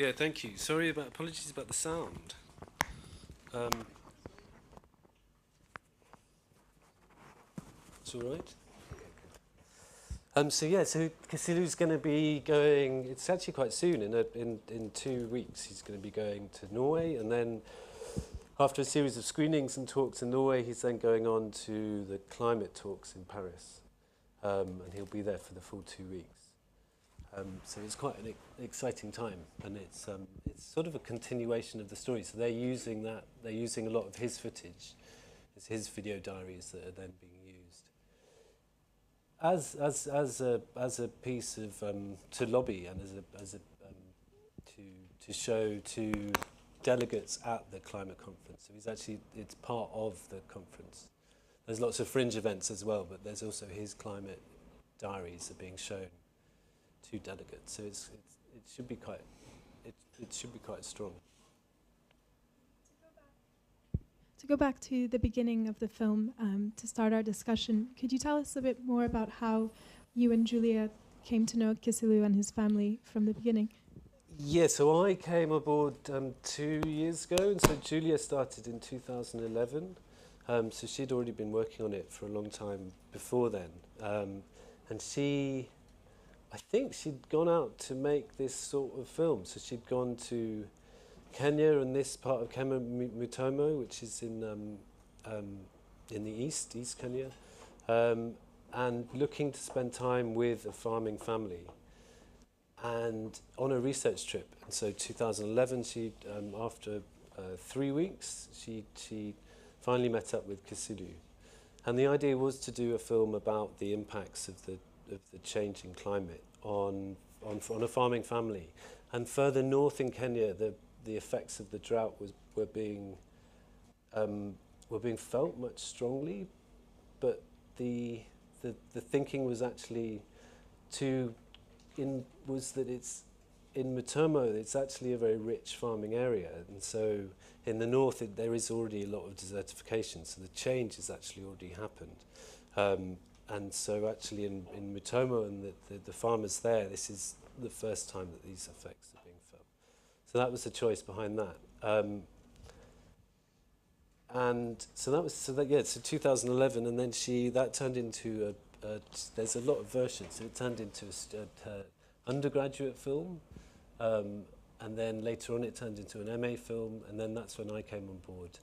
Yeah, thank you. Apologies about the sound. Um, it's all right. So Kisilu's going to be going. It's actually quite soon. In 2 weeks, he's going to be going to Norway, and then after a series of screenings and talks in Norway, he's then going on to the climate talks in Paris, and he'll be there for the full 2 weeks. So it's quite an exciting time, and it's sort of a continuation of the story. So they're using that. They're using a lot of his footage. It's his video diaries that are then being used as a piece of to lobby and to show to delegates at the climate conference. So it's part of the conference. There's lots of fringe events as well, but there's also his climate diaries are being shown to delegates. So it should be quite it should be quite strong. To go back to the beginning of the film, to start our discussion, could you tell us a bit more about how you and Julia came to know Kisilu and his family from the beginning? Yeah, so I came aboard 2 years ago, and so Julia started in 2011. So she'd already been working on it for a long time before then. And I think she'd gone out to make this sort of film. So she'd gone to Kenya and this part of Kenya, Mutomo, which is in the East Kenya, and looking to spend time with a farming family and on a research trip. And so 2011, after 3 weeks, she finally met up with Kisilu. And the idea was to do a film about the impacts of the changing climate on a farming family. And further north in Kenya, the effects of the drought were being felt much strongly, but the thinking was actually that it's in Mutomo, it's actually a very rich farming area, and so in the north there is already a lot of desertification, so the change has actually already happened. And so actually in Mutomo and the farmers there, this is the first time that these effects are being felt. So that was the choice behind that. And so so 2011, and then that turned into there's a lot of versions, so it turned into a undergraduate film, and then later on it turned into an MA film, and then that's when I came on board,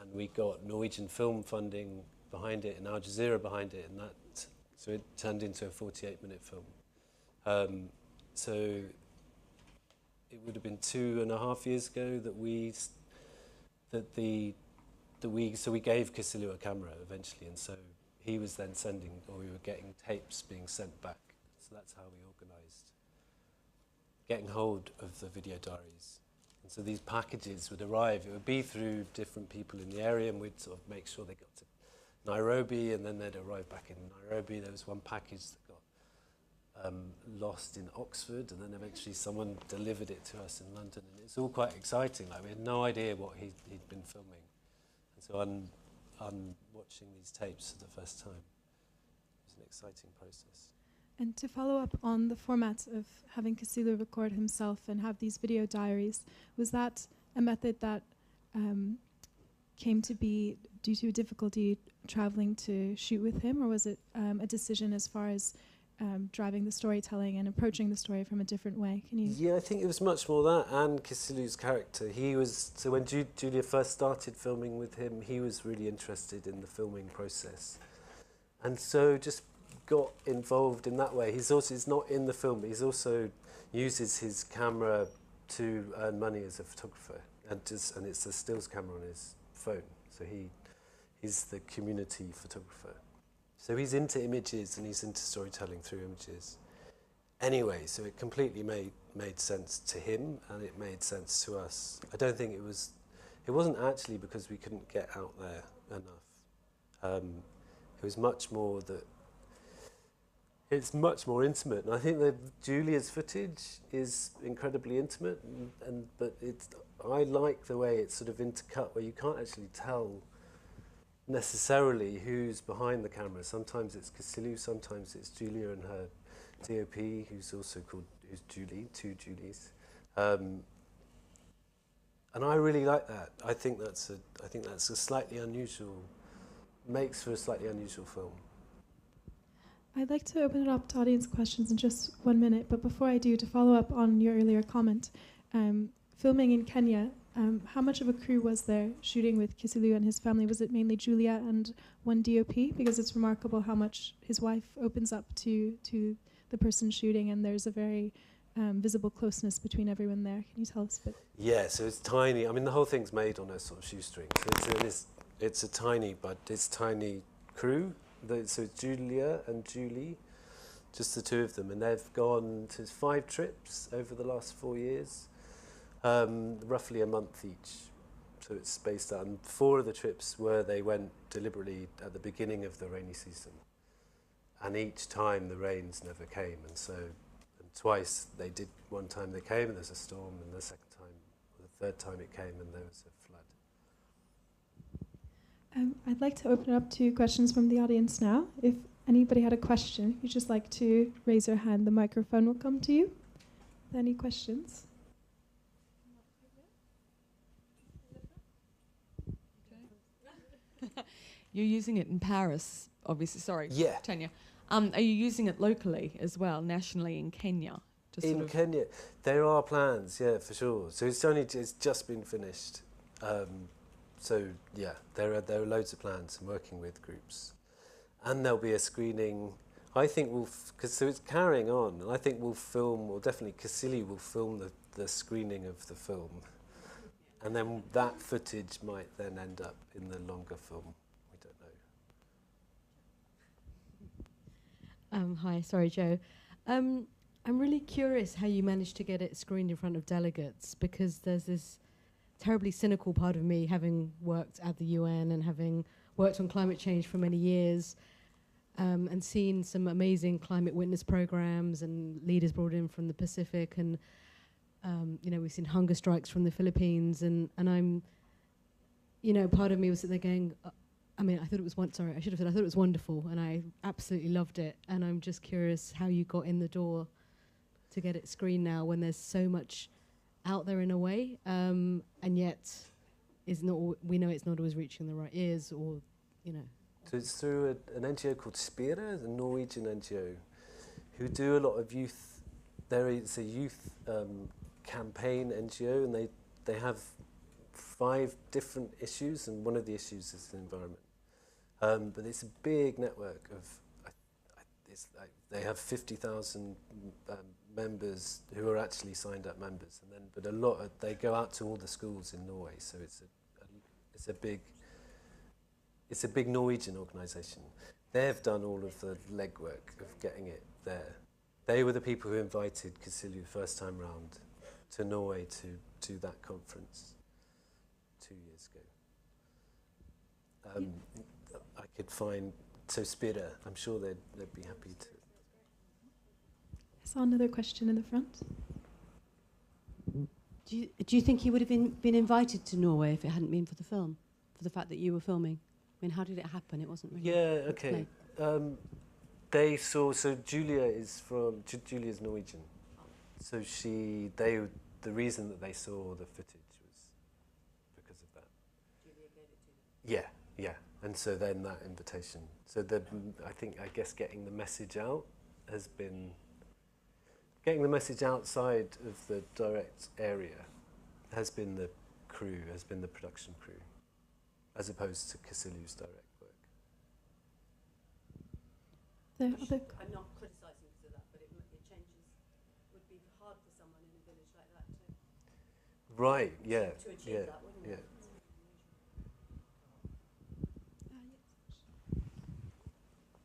and we got Norwegian film funding behind it and Al Jazeera behind it, and so it turned into a 48-minute film. So it would have been 2.5 years ago that we gave Kisilu a camera eventually, and so he was then we were getting tapes being sent back. So that's how we organised getting hold of the video diaries. And so these packages would arrive. It would be through different people in the area, and we'd sort of make sure they got to Nairobi, and then they'd arrive back in Nairobi. There was one package that got lost in Oxford, and then eventually someone delivered it to us in London. And it's all quite exciting. Like, we had no idea what he'd been filming. And so I'm watching these tapes for the first time. It was an exciting process. And to follow up on the format of having Kisilu record himself and have these video diaries, was that a method that came to be due to difficulty traveling to shoot with him, or was it a decision as far as driving the storytelling and approaching the story from a different way? Can you? Yeah, I think it was much more that, and Kisilu's character. So when Julia first started filming with him, he was really interested in the filming process, and so just got involved in that way. He's not in the film, but he's also uses his camera to earn money as a photographer, and it's a stills camera on his phone. So he's the community photographer. So he's into images and he's into storytelling through images. Anyway, so it completely made sense to him, and it made sense to us. I don't think it wasn't actually because we couldn't get out there enough. It was much more that it's much more intimate, and I think that Julia's footage is incredibly intimate, but I like the way it's sort of intercut, where you can't actually tell necessarily who's behind the camera. Sometimes it's Kisilu, sometimes it's Julia and her DOP, who's Julie, two Julies. And I really like that. I think that's a slightly unusual, makes for a slightly unusual film. I'd like to open it up to audience questions in just 1 minute, but before I do, to follow up on your earlier comment, filming in Kenya, how much of a crew was there shooting with Kisilu and his family? Was it mainly Julia and one DOP? Because it's remarkable how much his wife opens up to the person shooting, and there's a very visible closeness between everyone there. Can you tell us a bit? Yeah, so it's tiny. I mean, the whole thing's made on a sort of shoestring. So it's a tiny, but it's tiny crew. So it's Julia and Julie, just the two of them, and they've gone to 5 trips over the last 4 years, roughly a month each. So it's spaced out. And 4 of the trips they went deliberately at the beginning of the rainy season, and each time the rains never came, and twice they did. One time they came and there's a storm, and the second time, or the third time it came and there was a flood. I'd like to open it up to questions from the audience now. If anybody had a question, you'd just like to raise your hand, the microphone will come to you. Any questions? You're using it in Paris, obviously. Sorry, Yeah. Tanya. Are you using it locally as well, nationally in Kenya? In Kenya, there are plans, yeah, for sure. So it's just been finished. So yeah, there are loads of plans and working with groups, and there'll be a screening. I think so it's carrying on, and I think we'll film, or definitely Kisilu will film the screening of the film, and then that footage might then end up in the longer film. We don't know. Hi, sorry, Joe. I'm really curious how you managed to get it screened in front of delegates, because there's this terribly cynical part of me, having worked at the UN and having worked on climate change for many years, and seen some amazing climate witness programs and leaders brought in from the Pacific, and we've seen hunger strikes from the Philippines, and I'm, part of me was there going, I thought it was I thought it was wonderful, and I absolutely loved it, and I'm just curious how you got in the door to get it screened now, when there's so much out there in a way, and yet we know it's not always reaching the right ears, or. So it's through an NGO called Spira, the Norwegian NGO, who do a lot of youth. It's a youth campaign NGO, and they have 5 different issues, and one of the issues is the environment. But it's a big network of. They have 50,000 members who are actually signed up members, and then they go out to all the schools in Norway. So it's a big Norwegian organisation. They've done all of the legwork of getting it there. They were the people who invited Kisilu the first time round to Norway to that conference 2 years ago. I could find Spira. I'm sure they'd be happy to. I saw another question in the front. Do you think he would have been invited to Norway if it hadn't been for the film, for the fact that you were filming? I mean, how did it happen? It wasn't really. Yeah. Okay. So Julia's Norwegian. So the reason that they saw the footage was because of that. Julia gave it to them. Yeah. And so then that invitation. So I guess getting the message out has been. Getting the message outside of the direct area has been the production crew, as opposed to Kisilu's direct work. I'm not criticising because of that, but it would be hard for someone in a village like that to. Right, yeah. To achieve that, wouldn't it?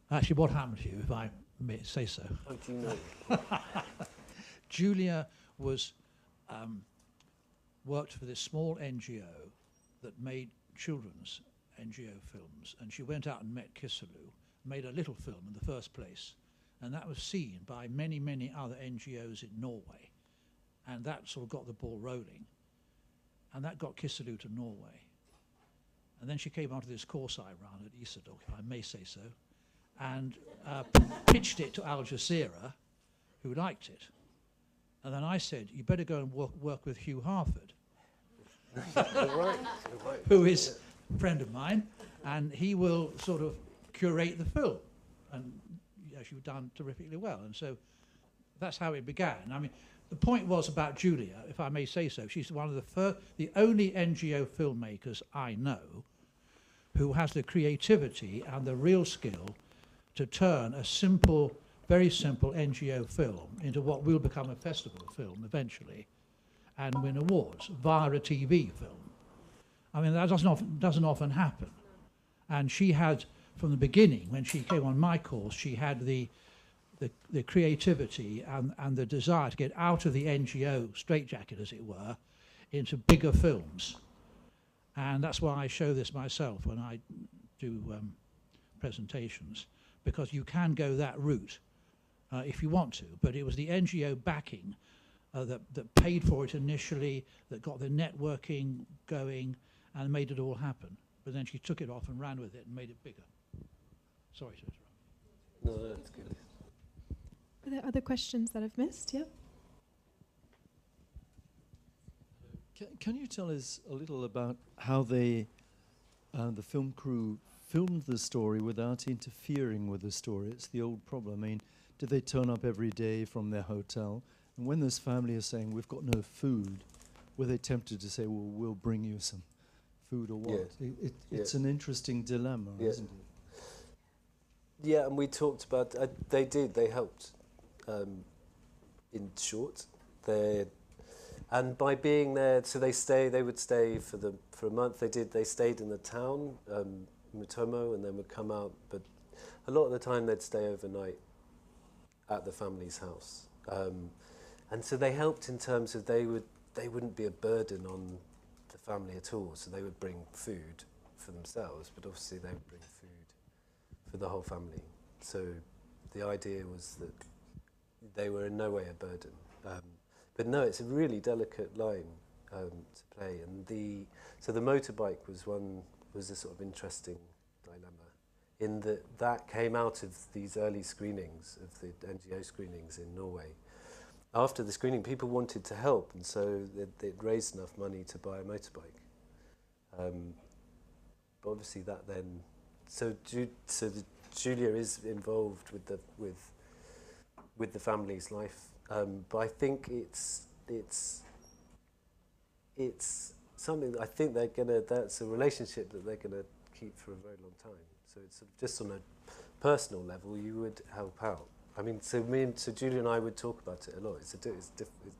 Actually, what happened to you, if I may say so? How do you know? Julia worked for this small NGO that made children's NGO films, and she went out and met Kisilu, made a little film in the first place, and that was seen by many, many other NGOs in Norway, and that sort of got the ball rolling, and that got Kisilu to Norway. And then she came onto this course I ran at Isadok, if I may say so, and pitched it to Al Jazeera, who liked it. And then I said, you better go and work with Hugh Harford, Right. who is a friend of mine, and he will sort of curate the film. And as you've done terrifically well. And so that's how it began. I mean, the point was about Julia, if I may say so. She's one of the only NGO filmmakers I know who has the creativity and the real skill to turn a simple, very simple NGO film into what will become a festival film eventually and win awards via a TV film. I mean, that doesn't often happen. And she had, from the beginning, when she came on my course, she had the creativity and the desire to get out of the NGO straitjacket, as it were, into bigger films. And that's why I show this myself when I do presentations, because you can go that route if you want to. But it was the NGO backing that paid for it initially, that got the networking going and made it all happen. But then she took it off and ran with it and made it bigger. Sorry to interrupt. No, that's good. Are there other questions that I've missed? Yeah. Can you tell us a little about how they, the film crew, filmed the story without interfering with the story? It's the old problem. I mean, did they turn up every day from their hotel? And when this family is saying, we've got no food, were they tempted to say, well, we'll bring you some food or what? Yeah. It's an interesting dilemma, isn't it? Yeah, and we talked about, they helped, in short. And by being there, so they would stay for a month. They stayed in the town, Mutomo, and then would come out. But a lot of the time they'd stay overnight at the family's house. And so they helped in terms of they wouldn't be a burden on the family at all. So they would bring food for themselves, but obviously they would bring food for the whole family. So the idea was that they were in no way a burden. But no, it's a really delicate line to play, and so the motorbike was a sort of interesting dilemma, in that came out of these early screenings of the NGO screenings in Norway. After the screening, people wanted to help, and so they'd raised enough money to buy a motorbike. But obviously, that then Julia is involved with the family's life. But I think it's something that I think that's a relationship that they're gonna keep for a very long time. So it's just on a personal level, you would help out. I mean, so Julia and I would talk about it a lot. It's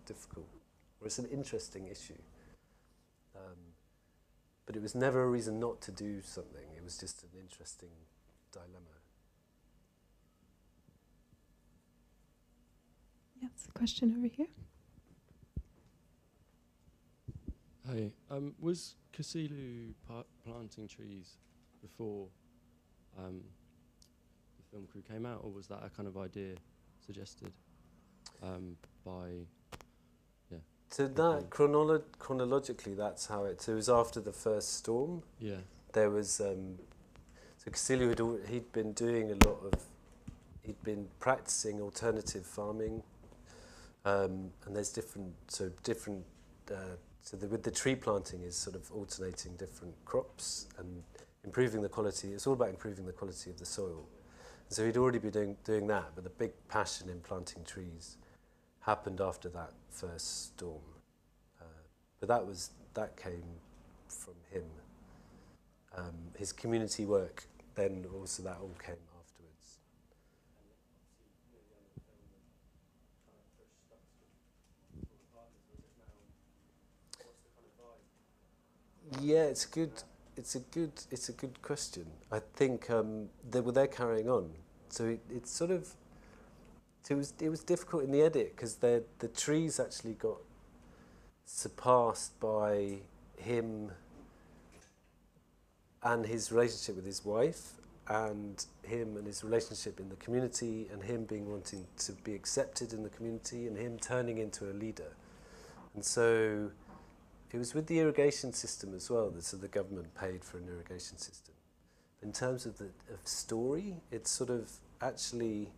difficult, or it's an interesting issue. But it was never a reason not to do something. It was just an interesting dilemma. Yes, a question over here. Hi. Was Kisilu planting trees before the film crew came out, or was that a kind of idea suggested by? Yeah. So that chronologically, that's how it was after the first storm. Yeah. There was so Kisilu he'd been practicing alternative farming. And there's with the tree planting is sort of alternating different crops and improving the quality. It's all about improving the quality of the soil. And so he'd already been doing that, but the big passion in planting trees happened after that first storm. But that came from him. His community work, then also that all came afterwards. Yeah, it's a good question. I think they're carrying on. So it was difficult in the edit because the trees actually got surpassed by him and his relationship with his wife, and him and his relationship in the community, and him wanting to be accepted in the community, and him turning into a leader. And so it was with the irrigation system as well, so the government paid for an irrigation system. In terms of story, it's sort of actually,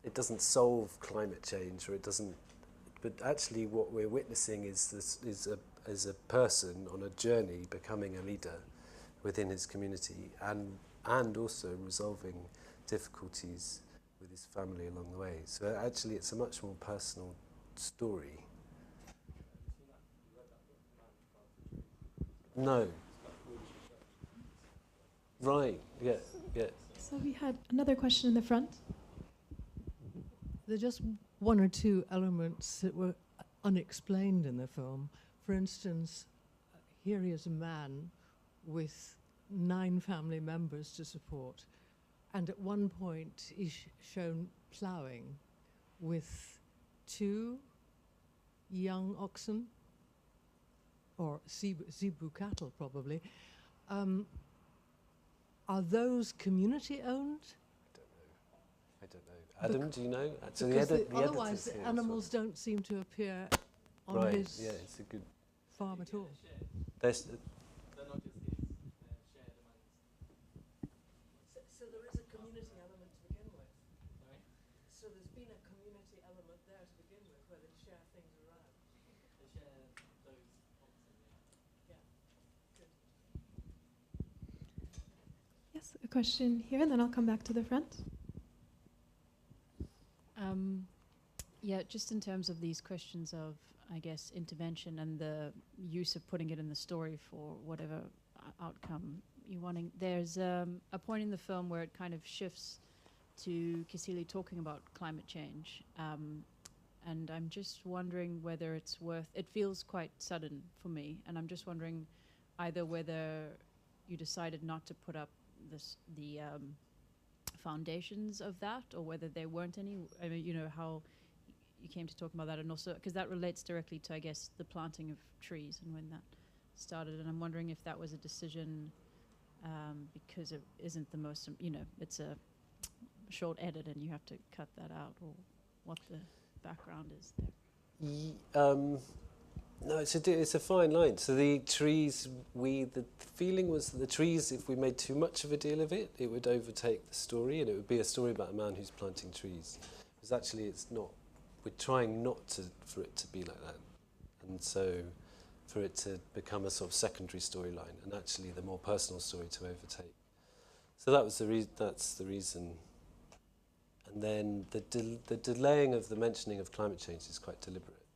it doesn't solve climate change, or it doesn't, but actually what we're witnessing is a person on a journey becoming a leader within his community, and also resolving difficulties with his family along the way. So actually it's a much more personal story. No. Right, yeah, yeah. So we had another question in the front. There are just one or two elements that were unexplained in the film. For instance, here he is a man with 9 family members to support, and at one point he's shown ploughing with 2 young oxen, or zebu cattle probably. Are those community owned? I don't know. Adam, do you know? So Because the otherwise editor's here the as animals don't seem to appear on well. Right, his yeah, it's a good... farm at all. There's, So there is a community element to begin with. So there's been a community element there to begin with, where they share things around. They share those oxen, yeah. Good. Yes, a question here, and then I'll come back to the front. Yeah, just in terms of these questions of, I guess, intervention and the use of putting it in the story for whatever outcome you're wanting. There's a point in the film where it kind of shifts to Kisilu talking about climate change. And I'm just wondering whether it's worth... It feels quite sudden for me, and I'm just wondering either whether you decided not to put up the foundations of that, or whether there weren't any. I mean, you know, how you came to talk about that, and also because that relates directly to, I guess, the planting of trees and when that started. And I'm wondering if that was a decision because it isn't the most, you know, it's a short edit and you have to cut that out, or what the background is there. No, it's a fine line. So the trees, the feeling was that the trees, if we made too much of a deal of it, it would overtake the story, and it would be a story about a man who's planting trees. Because actually it's not. We're trying not for it to be like that, and so for it to become a sort of secondary storyline, and actually the more personal story to overtake. So that was that's the reason. And then the delaying of the mentioning of climate change is quite deliberate,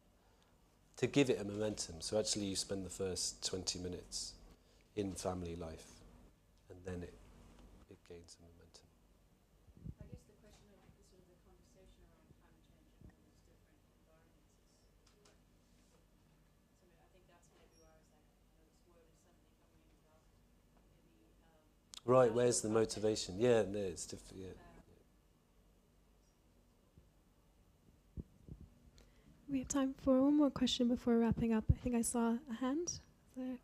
to give it a momentum. So actually you spend the first 20 minutes in family life, and then it gains a momentum. I guess the question of the sort of the conversation around climate change and all these different environments is quite something. I think that's maybe where I was like, this word is suddenly coming in without maybe Right, where's the motivation? Yeah, no, it's different. Yeah. We have time for one more question before wrapping up. I think I saw a hand there.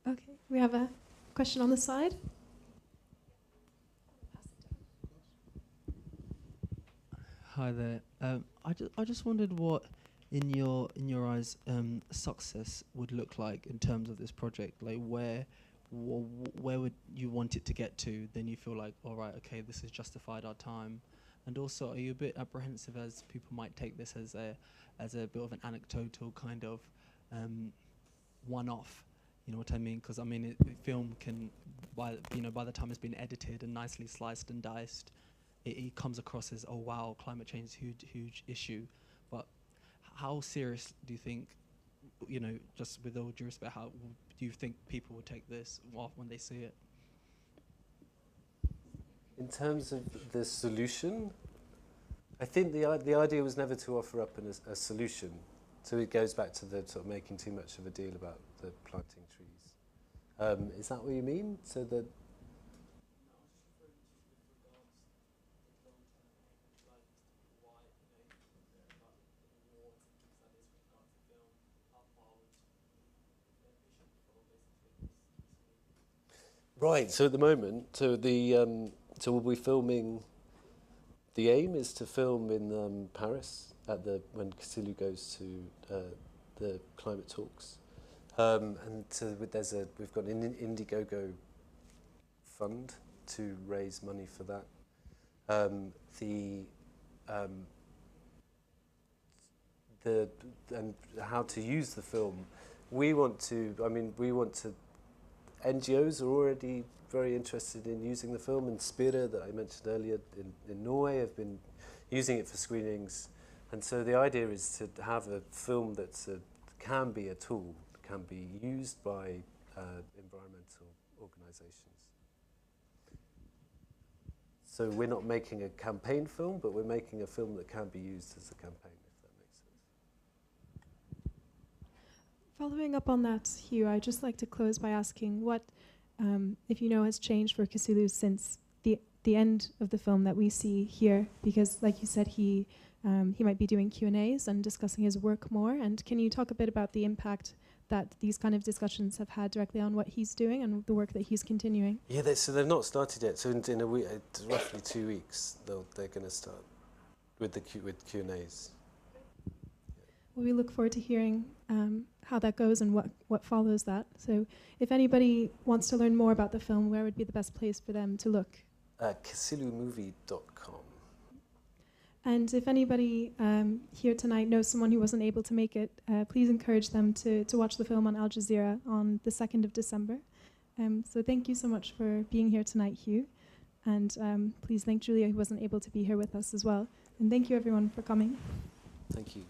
Okay, we have a question on the side. Hi there. I just wondered what, in your eyes, success would look like in terms of this project. Like where would you want it to get to? Then you feel like, all right, okay, this has justified our time. And also, are you a bit apprehensive as people might take this as a bit of an anecdotal kind of one-off? You know what I mean? Because I mean, film can, by the time it's been edited and nicely sliced and diced, it comes across as, oh wow, climate change is a huge issue. But how serious do you think, you know, just with all due respect, how do you think people will take this when they see it? In terms of the solution, I think the idea was never to offer up a solution. So it goes back to the sort of making too much of a deal about the planting trees. Is that what you mean? So that... Right. So at the moment, so we'll be filming. The aim is to film in Paris when Kisilu goes to the climate talks, and so we've got an Indiegogo fund to raise money for that. and how to use the film. We want to. NGOs are already very interested in using the film, and Spira, that I mentioned earlier, in Norway, have been using it for screenings. And so the idea is to have a film that can be a tool, can be used by environmental organisations. So we're not making a campaign film, but we're making a film that can be used as a campaign, if that makes sense. Following up on that, Hugh, I'd just like to close by asking what, if you know, has changed for Kisilu since the end of the film that we see here, because, like you said, he might be doing Q&As and discussing his work more. And can you talk a bit about the impact that these kind of discussions have had directly on what he's doing and the work that he's continuing? Yeah, so they've not started yet. So in a week, roughly 2 weeks, they're going to start with Q&As. Well, we look forward to hearing how that goes and what follows that. So if anybody wants to learn more about the film, where would be the best place for them to look? KisiluMovie.com. And if anybody here tonight knows someone who wasn't able to make it, please encourage them to watch the film on Al Jazeera on the 2nd of December. So thank you so much for being here tonight, Hugh. And please thank Julia, who wasn't able to be here with us as well. And thank you, everyone, for coming. Thank you.